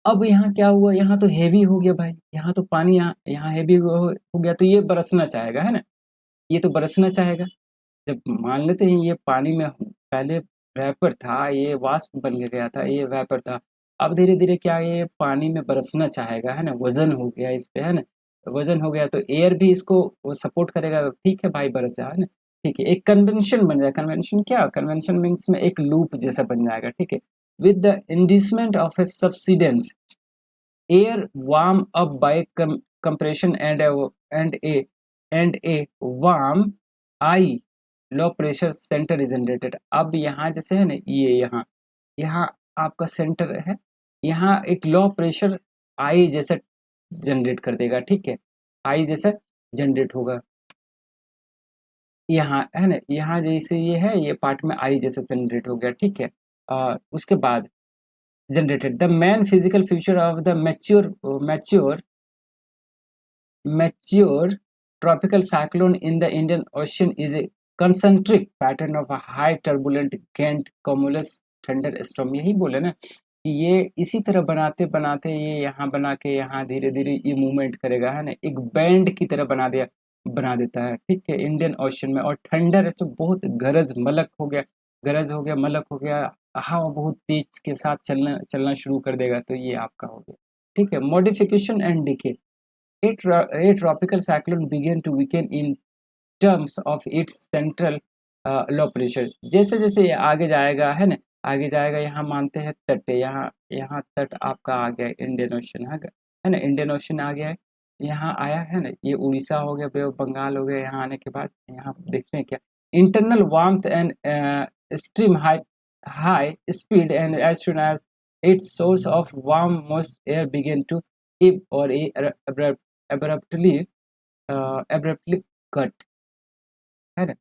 अब यहाँ क्या हुआ, यहाँ तो हेवी हो गया भाई, यहाँ तो पानी यहाँ यहाँ हेवी हो गया, तो ये बरसना चाहेगा, है ना, ये तो बरसना चाहेगा। जब मान लेते हैं ये पानी में पहले वेपर था, ये वाष्प बन के गया था, ये वेपर था, अब धीरे धीरे क्या है, ये पानी में बरसना चाहेगा, है ना, वजन हो गया इस पे, है ना, वजन हो गया तो एयर भी इसको वो सपोर्ट करेगा, ठीक है भाई बरस जा, है ना। ठीक है, एक कन्वेंशन बन जाएगा, कन्वेंशन क्या, कन्वेंशन मीन्स में एक लूप जैसा बन जाएगा, ठीक है। With the inducement of A subsidence air warm up by compression and a warm I low pressure center is generated। अब यहाँ जैसे है ना, ये यहाँ यहाँ आपका सेंटर है, यहाँ एक लो प्रेशर आई जैसा जनरेट कर देगा, ठीक है, आई जैसा जनरेट होगा, यहाँ है ना, यहाँ जैसे ये है, ये पार्ट में आई जैसा जनरेट हो गया, ठीक है। उसके बाद generated the main physical feature of the mature tropical cyclone in the Indian Ocean is a concentric pattern of a high turbulent gained cumulus thunderstorm। यही बोले ना कि ये इसी तरह बनाते बनाते ये यहाँ बना के यहाँ धीरे धीरे ये मूवमेंट करेगा, है ना, एक बैंड की तरह बना देता है, ठीक है, इंडियन ओशन में। और थंडर तो बहुत गरज मलक हो गया, गरज हो गया, मलक हो गया, हवा बहुत तेज के साथ चलना चलना शुरू कर देगा, तो ये आपका हो गया, ठीक है। Modification and decay, a tropical cyclone began to weaken in terms of its central low pressure। जैसे जैसे ये आगे जाएगा, है ना, आगे जाएगा, यहाँ मानते हैं तट, यहाँ यहाँ तट आपका आ गया, इंडियन ओशन है ना, इंडियन ओशन आ गया है, यहाँ आया है ना, ये उड़ीसा हो गया, बे ऑफ बंगाल हो गया, यहाँ आने के बाद यहाँ देखते हैं क्या, internal warmth and stream high speed and as soon as its source of warm moist air began to ebb or abruptly abruptly cut, है ना।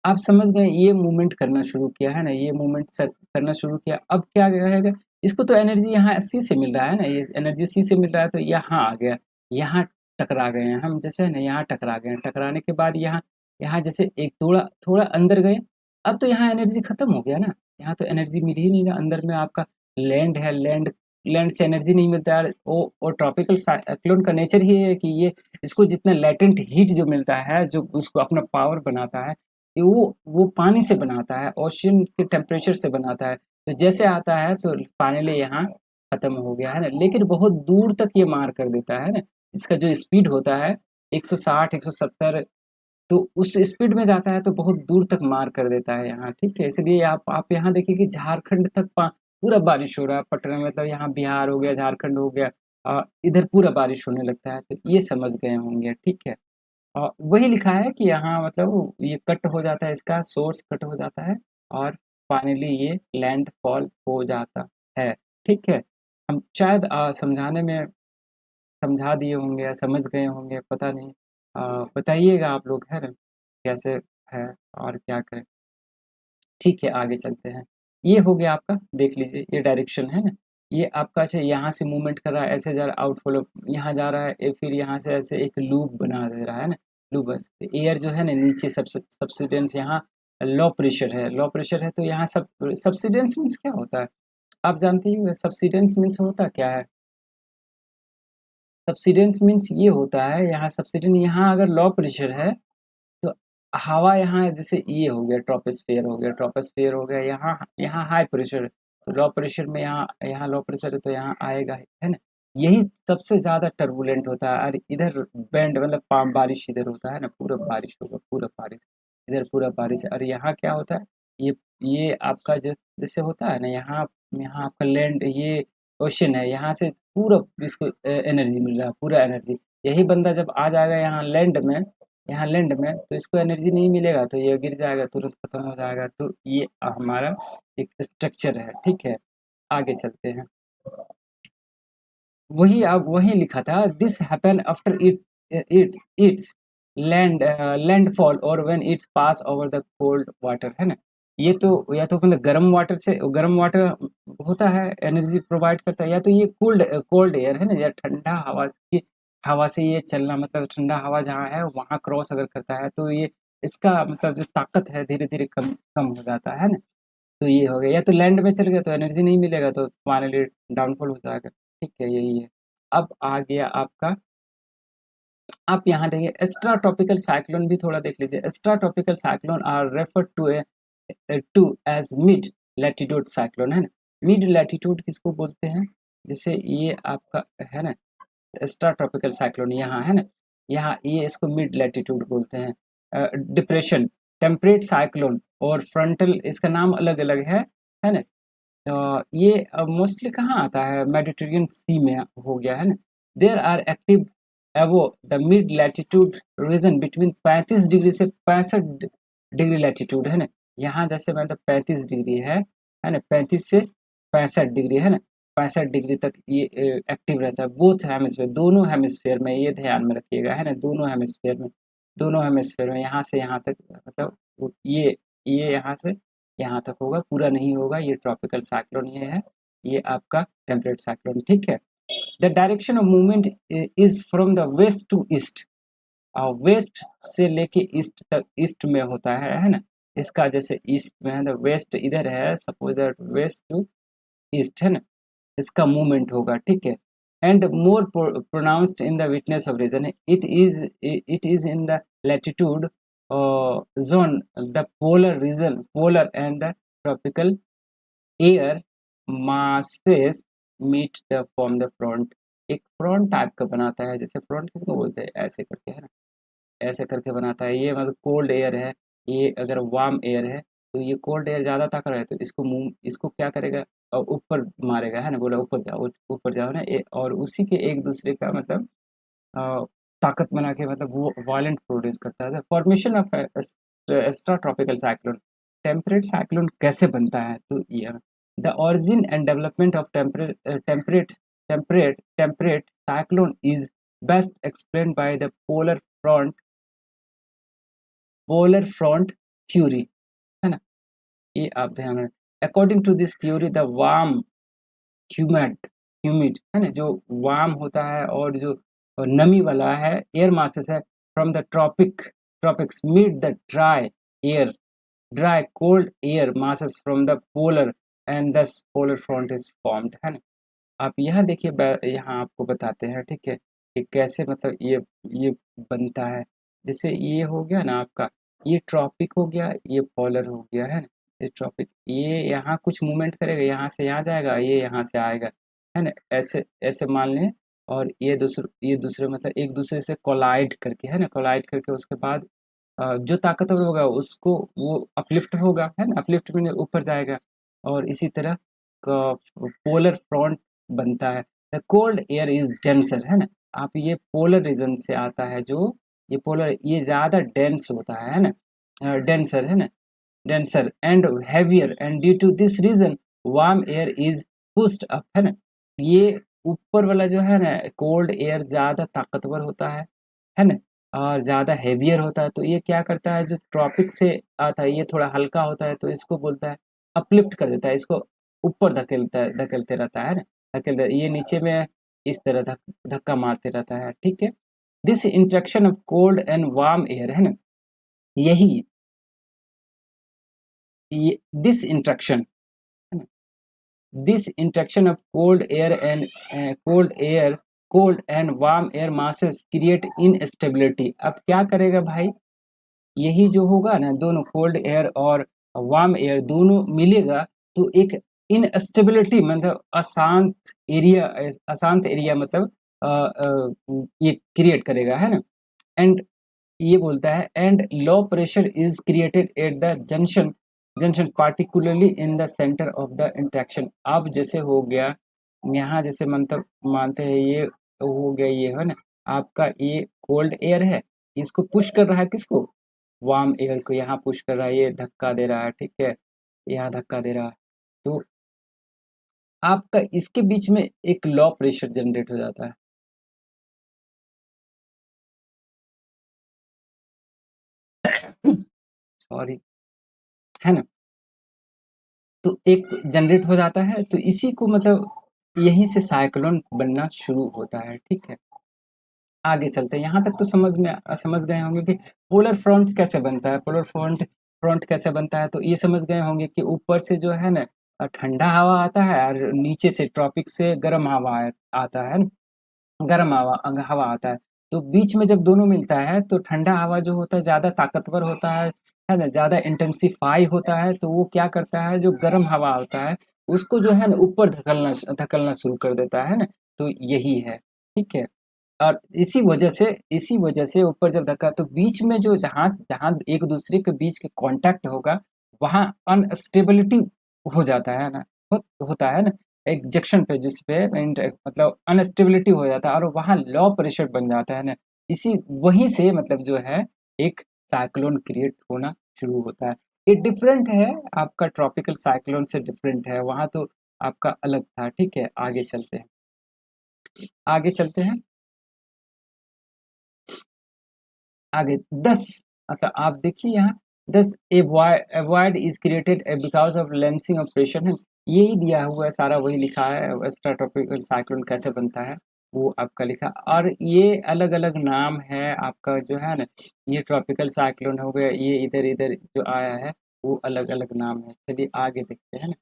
आप समझ गए, ये मूवमेंट करना शुरू किया, है ना, ये मूवमेंट करना शुरू किया, अब क्या कहेगा, इसको तो एनर्जी यहाँ सी से मिल रहा है ना, ये एनर्जी सी से मिल रहा है, तो यहाँ आ गया, यहाँ टकरा गए हैं हम, जैसे है ना, यहाँ टकरा गए हैं, टकराने के बाद यहाँ यहाँ जैसे एक थोड़ा थोड़ा अंदर गए, अब तो यहाँ एनर्जी खत्म हो गया ना, यहाँ तो एनर्जी मिल ही नहीं रहा, अंदर में आपका लैंड है, लैंड लैंड से एनर्जी नहीं मिलता है, वो ट्रॉपिकल साइक्लोन का नेचर ही है कि ये इसको जितना लेटेंट हीट जो मिलता है, जो उसको अपना पावर बनाता है, कि वो पानी से बनाता है, ओशन के टेम्परेचर से बनाता है, तो जैसे आता है तो फाइनली यहाँ खत्म हो गया, है ना, लेकिन बहुत दूर तक ये मार कर देता है ना, इसका जो स्पीड होता है 160 170, तो उस स्पीड में जाता है तो बहुत दूर तक मार कर देता है यहाँ, ठीक है। इसलिए आप यहाँ देखिए कि झारखंड तक पूरा बारिश हो रहा है, पटना मतलब यहाँ बिहार हो गया, झारखंड हो गया, इधर पूरा बारिश होने लगता है, तो ये समझ गए होंगे, ठीक है। वही लिखा है कि यहाँ मतलब ये कट हो जाता है, इसका सोर्स कट हो जाता है, और फाइनली ये लैंडफॉल हो जाता है, ठीक है। हम शायद समझाने में समझा दिए होंगे या समझ गए होंगे, पता नहीं, बताइएगा आप लोग, है ना, कैसे है और क्या करें। ठीक है, आगे चलते हैं। ये हो गया आपका, देख लीजिए ये डायरेक्शन है ना, ये आपका ऐसे यहाँ से मूवमेंट कर रहा है, ऐसे जा रहा है, आउटफ्लो यहाँ जा रहा है, फिर यहाँ से ऐसे एक लूप बना दे रहा है ना, लूप बस एयर जो है ना नीचे सब्सिडेंस, यहाँ लो प्रेशर है, लो प्रेशर है, तो यहाँ सब सब्सिडेंस मीन्स क्या होता है, आप जानते ही, सब्सिडेंस मीन्स होता क्या है, सब्सिडेंस मीन्स ये होता है, यहाँ सब्सिडेंस, यहाँ अगर लो प्रेशर है तो हवा यहाँ जैसे ये हो गया, ट्रोपोस्फियर हो गया, ट्रोपोस्फियर हो गया, यहाँ यहाँ हाई प्रेशर है, लो प्रेशर में यहाँ यहाँ लो प्रेशर है तो यहाँ आएगा, है ना। यही सबसे ज़्यादा टर्बुलेंट होता है। और इधर बैंड मतलब बारिश इधर होता है ना, पूरा बारिश होगा, पूरा बारिश इधर, पूरा बारिश है। और यहाँ क्या होता है, ये ये आपका जैसे होता है ना, यहाँ यहाँ आपका लैंड, ये ओशन है, यहाँ से पूरा इसको एनर्जी मिल रहा है, पूरा एनर्जी। यही बंदा जब आ जाएगा यहाँ लैंड में तो इसको एनर्जी नहीं मिलेगा, तो ये गिर जाएगा, तुरंत खत्म हो जाएगा। तो ये हमारा एक स्ट्रक्चर है, ठीक है। आगे चलते हैं। वही अब वही लिखा था, this happen after its landfall और when its pass over the cold water, है ना। ये तो या तो मतलब गर्म वाटर से, गर्म वाटर होता है, एनर्जी प्रोवाइड करता है, या तो ये कोल्ड कोल्ड एयर है ना, या ठंडा हवा से ये चलना, मतलब ठंडा हवा जहाँ है वहाँ क्रॉस अगर करता है तो ये इसका मतलब जो ताकत है धीरे धीरे कम कम हो जाता है ना। तो ये हो गया, या तो लैंड में चल गया तो एनर्जी नहीं मिलेगा, तो फाइनली डाउनफॉल हो जाएगा। ठीक है, यही है। अब आ गया आपका, आप यहाँ देखिए एक्स्ट्रा ट्रॉपिकल साइक्लोन भी थोड़ा देख लीजिए। Extra tropical cyclone are refer to as mid latitude cyclone, है ना। मिड लैटिट्यूड किसको बोलते हैं, जैसे ये आपका है ना एक्स्ट्रा ट्रॉपिकल साइक्लोन, यहाँ है ना, यहाँ ये इसको मिड लैटिट्यूड बोलते हैं। डिप्रेशन, टेम्परेट साइक्लोन और फ्रंटल, इसका नाम अलग अलग है ना। ये मोस्टली कहाँ आता है, मेडिटेरियन सी में हो गया, है ना। देयर आर एक्टिव एवो the mid latitude region between 35 degree से 65 डिग्री लैटिट्यूड, है ना। यहाँ जैसे मतलब 35 डिग्री है ना, 35 से 65 डिग्री, है ना, 65 डिग्री तक ये एक्टिव रहता है। बोथ हेमिस्फेयर, दोनों हेमिस्फेयर में, ये ध्यान में रखिएगा, है ना, दोनों हेमिस्फेयर में यहाँ से यहाँ तक, मतलब ये यहाँ से यहाँ तक होगा, पूरा नहीं होगा। ये ट्रॉपिकल साइक्लोन ये है, ये आपका टेम्परेट साइक्लोन, ठीक है। The direction of movement is from the west to east, west से लेके ईस्ट तक, ईस्ट में होता है ना। इसका जैसे ईस्ट में है, द वेस्ट इधर है, suppose that west to east, है ना, इसका मूवमेंट होगा, ठीक है। And more pronounced in the witness of region, it is in the latitude zone, the polar region, polar and the tropical air masses meet the form the front, एक front type का बनाता है। जैसे front किसको बोलते हैं, ऐसे करके, है ना, ऐसे करके बनाता है। ये मतलब कोल्ड एयर है, ये अगर वार्म एयर है तो ये कोल्ड एयर ज़्यादा ताकत है तो इसको मूव, इसको क्या करेगा, ऊपर मारेगा, है ना, बोला ऊपर जाओ ना, और उसी के एक दूसरे का मतलब अ, ताकत बना के मतलब वो वायलेंट प्रोड्यूस करता है। Formation of extra tropical cyclone, temperate cyclone कैसे बनता है, तो ये the origin and development of temperate cyclone is best explain by the polar front theory, है ना। ये आप ध्यान रखें। According to this theory the warm humid humid, है ना, जो वार्म होता है और जो नमी वाला है एयर मासेस है from the tropics meet the dry cold air masses from the polar and thus polar front is formed, है ना। आप यहाँ देखिए, यहाँ आपको बताते हैं, ठीक है, कि कैसे मतलब ये बनता है। जैसे ये हो गया ना आपका, ये ट्रॉपिक हो गया, ये पोलर हो गया, है ना। ये ट्रॉपिक, ये यहाँ कुछ मूवमेंट करेगा, यहाँ से यहाँ जाएगा, ये यहाँ से आएगा, है ना, ऐसे ऐसे मान लें। और ये दूसरे मतलब एक दूसरे से कोलाइड करके, है ना, कोलाइड करके उसके बाद जो ताकतवर होगा उसको वो अपलिफ्ट होगा, है ना, अपलिफ्ट में ऊपर जाएगा। और इसी तरह पोलर फ्रंट बनता है। The cold air is denser, है ना। आप ये पोलर रीजन से आता है, जो ये पोलर, ये ज़्यादा डेंस होता है ना, डेंसर, है ना, denser and heavier and due to this reason warm air is pushed up, है ना। ये ऊपर वाला जो है ना कोल्ड एयर ज़्यादा ताकतवर होता है ना, और ज़्यादा हेवियर होता है। तो ये क्या करता है, जो ट्रॉपिक से आता है ये थोड़ा हल्का होता है, तो इसको बोलता है अपलिफ्ट कर देता है, इसको ऊपर धकेलते रहता है ना, ये नीचे में इस तरह धक्का मारते रहता है, ठीक है। This interaction of cold and warm air, है ना, यही ये this interaction of cold and warm air masses create instability. अब क्या करेगा भाई, यही जो होगा ना, दोनों कोल्ड एयर और वार्म एयर दोनों मिलेगा तो एक इनस्टेबिलिटी मतलब अशांत एरिया मतलब ये क्रिएट करेगा, है ना? एंड ये बोलता है and low pressure is created at the junction junction particularly in the centre of the interaction. अब जैसे हो गया यहाँ, जैसे मतलब मानते हैं ये हो गया, ये है ना आपका ये कोल्ड एयर है, इसको पुश कर रहा है किसको, वार्म एयर को यहाँ पुश कर रहा है, ये धक्का दे रहा है, ठीक है, यहाँ धक्का दे रहा है। तो आपका इसके बीच में एक लो प्रेशर जनरेट हो जाता है। सॉरी, है ना? तो एक जनरेट हो जाता है, तो इसी को मतलब यहीं से साइक्लोन बनना शुरू होता है, ठीक है। आगे चलते हैं, यहाँ तक तो समझ गए होंगे कि पोलर फ्रंट कैसे बनता है। पोलर फ्रंट फ्रंट कैसे बनता है, तो ये समझ गए होंगे कि ऊपर से जो है ना ठंडा हवा आता है और नीचे से ट्रॉपिक से गर्म हवा आता है ना, गर्म हवा आता है। तो बीच में जब दोनों मिलता है तो ठंडा हवा जो होता है ज़्यादा ताकतवर होता है ना, ज़्यादा इंटेंसिफाई होता है, तो वो क्या करता है, जो गर्म हवा होता है उसको जो है ना ऊपर धकलना धकलना शुरू कर देता है ना। तो यही है, ठीक है। और इसी वजह से ऊपर जब धक्का, तो बीच में जो जहाँ जहाँ एक दूसरे के बीच के कांटेक्ट होगा वहाँ अनस्टेबिलिटी हो जाता है ना, होता है ना, एक जंक्शन पे जिस पे मतलब अनस्टेबिलिटी हो जाता है और वहाँ लो प्रेशर बन जाता है ना। इसी वहीं से मतलब जो है एक साइक्लोन क्रिएट होना शुरू होता है। ये डिफरेंट है, आपका ट्रॉपिकल साइक्लोन से डिफरेंट है, वहाँ तो आपका अलग था, ठीक है। आगे चलते हैं आगे 10, मतलब आप देखिए यहाँ 10 a is created because of lensing of pressure है, यही दिया हुआ है सारा, वही लिखा है एक्स्ट्रा ट्रॉपिकल साइक्लोन कैसे बनता है, वो आपका लिखा। और ये अलग अलग नाम है आपका जो है ना, ये ट्रॉपिकल साइक्लोन हो गया, ये इधर इधर जो आया है वो अलग अलग नाम है। चलिए आगे देखते हैं ना,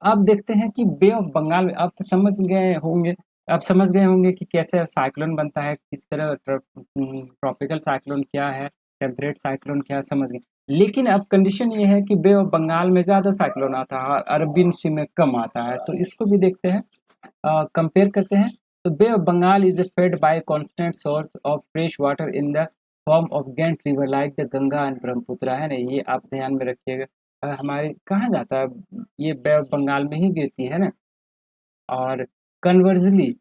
अब देखते हैं कि बे ऑफ बंगाल में, आप तो समझ गए होंगे, आप समझ गए होंगे कि कैसे साइक्लोन बनता है, किस तरह ट्रॉपिकल साइक्लोन क्या है, टेम्परेट साइक्लोन क्या है, समझ गए। लेकिन अब कंडीशन ये है कि बे ऑफ बंगाल में ज़्यादा साइक्लोन आता है और अरबियन सी में कम आता है, तो इसको भी देखते हैं, कंपेयर करते हैं। तो bay of Bengal is fed by constant source of fresh water in the form of giant river like the Ganga and Brahmaputra, है ना, ये आप ध्यान में रखिएगा। हमारे कहाँ जाता है, ये बे ऑफ बंगाल में ही गिरती है ना। और कन्वर्जली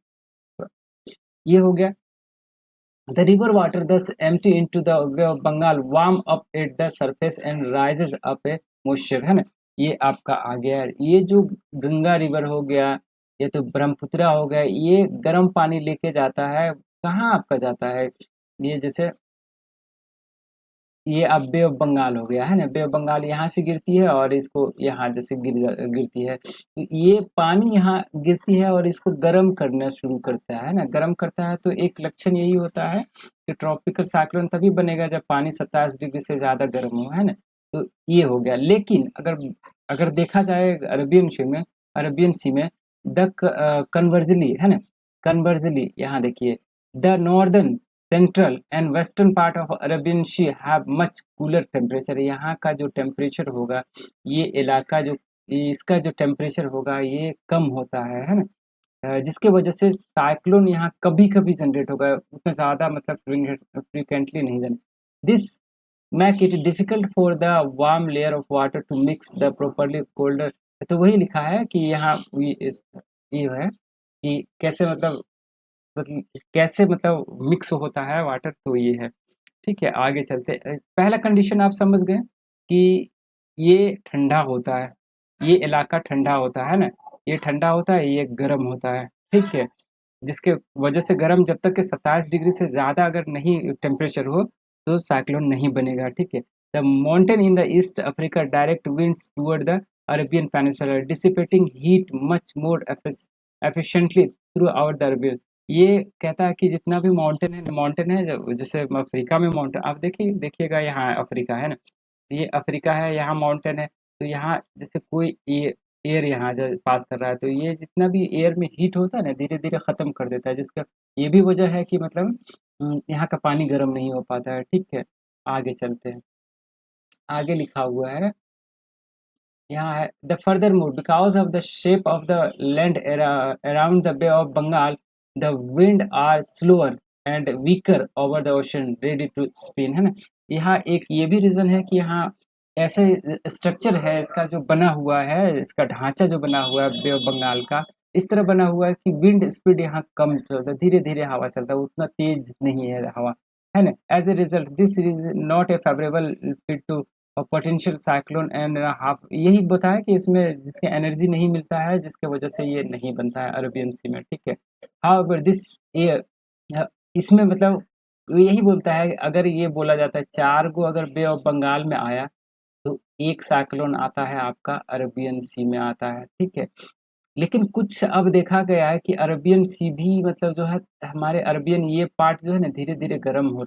ये हो गया, the river water thus empty into the Bay of Bengal warm up at the surface and rises up a moisture, है ना। ये आपका आ गया, ये जो गंगा रिवर हो गया, ये तो ब्रह्मपुत्रा हो गया, ये गर्म पानी लेके जाता है, कहाँ आपका जाता है, ये जैसे ये अब बे ऑफ बंगाल हो गया, है ना, बे ऑफ बंगाल यहाँ से गिरती है और इसको यहाँ जैसे गिरती है, तो ये पानी यहाँ गिरती है और इसको गर्म करना शुरू करता है ना, गर्म करता है। तो एक लक्षण यही होता है कि ट्रॉपिकल साइक्लोन तभी बनेगा जब पानी 27 डिग्री से ज़्यादा गर्म हो, है ना। तो ये हो गया, लेकिन अगर अगर देखा जाए अरबियन सी में द कन्वर्जली, है ना, कन्वर्जली यहाँ देखिए, the northern central and western part of Arabian sea have much cooler temperature, यहाँ का जो टेम्परेचर होगा, ये इलाका जो इसका जो टेम्परेचर होगा ये कम होता है ना। जिसके वजह से साइक्लोन यहाँ कभी कभी जनरेट होगा, उतना ज़्यादा मतलब फ्रिक्वेंटली नहीं generate. This make it difficult for the warm layer of water to mix the properly colder. तो वही लिखा है कि यहाँ ये है कि कैसे मतलब कैसे मतलब मिक्स होता है वाटर, तो ये है, ठीक है। आगे चलते पहला कंडीशन आप समझ गए कि ये ठंडा होता है, ये इलाका ठंडा होता है ना, ये ठंडा होता है, ये गर्म होता है, ठीक है। जिसके वजह से गर्म जब तक कि 27 डिग्री से ज़्यादा अगर नहीं टेम्परेचर हो तो साइक्लोन नहीं बनेगा, ठीक है। The mountain in the east Africa direct winds toward the Arabian peninsula dissipating heat much more efficiently through out the Arabian. ये कहता है कि जितना भी माउंटेन है जैसे अफ्रीका में माउंटेन, आप देखिएगा यहाँ अफ्रीका है ना, ये अफ्रीका है, यहाँ माउंटेन है, तो यहाँ जैसे कोई एयर यहाँ पास कर रहा है, तो ये जितना भी एयर में हीट होता है ना धीरे धीरे खत्म कर देता है, जिसका ये भी वजह है कि मतलब यहाँ का पानी गर्म नहीं हो पाता है, ठीक है। आगे चलते हैं, आगे लिखा हुआ है यहाँ है the further move because of the shape of the land around the bay of Bengal the wind are slower and weaker over the ocean ready to spin, है ना। यहाँ एक ये भी रीजन है कि यहाँ ऐसे स्ट्रक्चर है इसका जो बना हुआ है, इसका ढांचा जो बना हुआ है बे ऑफ बंगाल का, इस तरह बना हुआ है कि विंड स्पीड यहाँ कम चलता है, धीरे धीरे हवा चलता है, उतना तेज नहीं है हवा, है ना। As a result this is not a favourable fit to और पोटेंशियल साइक्लोन एंड हाफ, यही बताया कि इसमें जिसके एनर्जी नहीं मिलता है जिसके वजह से ये नहीं बनता है अरबियन सी में, ठीक है। हाउएवर दिस एयर, इसमें मतलब यही बोलता है अगर ये बोला जाता है 4 गो अगर बे ऑफ बंगाल में आया तो एक साइक्लोन आता है आपका अरबियन सी में आता है, ठीक है। लेकिन कुछ अब देखा गया है कि अरबियन सी भी मतलब जो है हमारे अरबियन ये पार्ट जो है ना धीरे-धीरे गर्म हो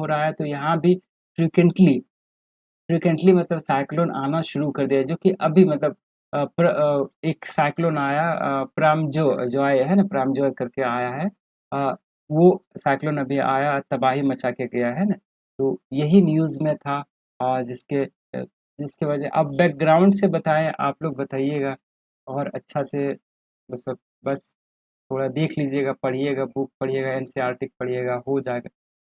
रहा है तो यहाँ भी फ्रीक्वेंटली फ्रीक्वेंटली मतलब साइक्लोन आना शुरू कर दिया, जो कि अभी मतलब एक साइक्लोन आया प्रामजो जॉय है ना, प्रामजॉय करके आया है। वो साइक्लोन अभी आया तबाही मचा के गया है ना, तो यही न्यूज़ में था। जिसके वजह अब बैकग्राउंड से बताएं, आप लोग बताइएगा और अच्छा से बस बस थोड़ा देख लीजिएगा, पढ़िएगा, बुक पढ़िएगा, एनसीईआरटी पढ़िएगा, हो जाएगा।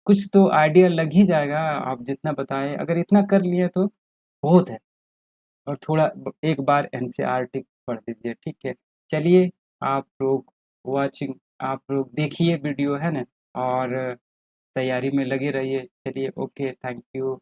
कुछ तो आइडिया लग ही जाएगा, आप जितना बताएँ, अगर इतना कर लिए तो बहुत है। और थोड़ा एक बार एनसीईआरटी पढ़ लीजिए, ठीक है। चलिए, आप लोग वॉचिंग आप लोग देखिए वीडियो, है ना, और तैयारी में लगे रहिए। चलिए, ओके, थैंक यू।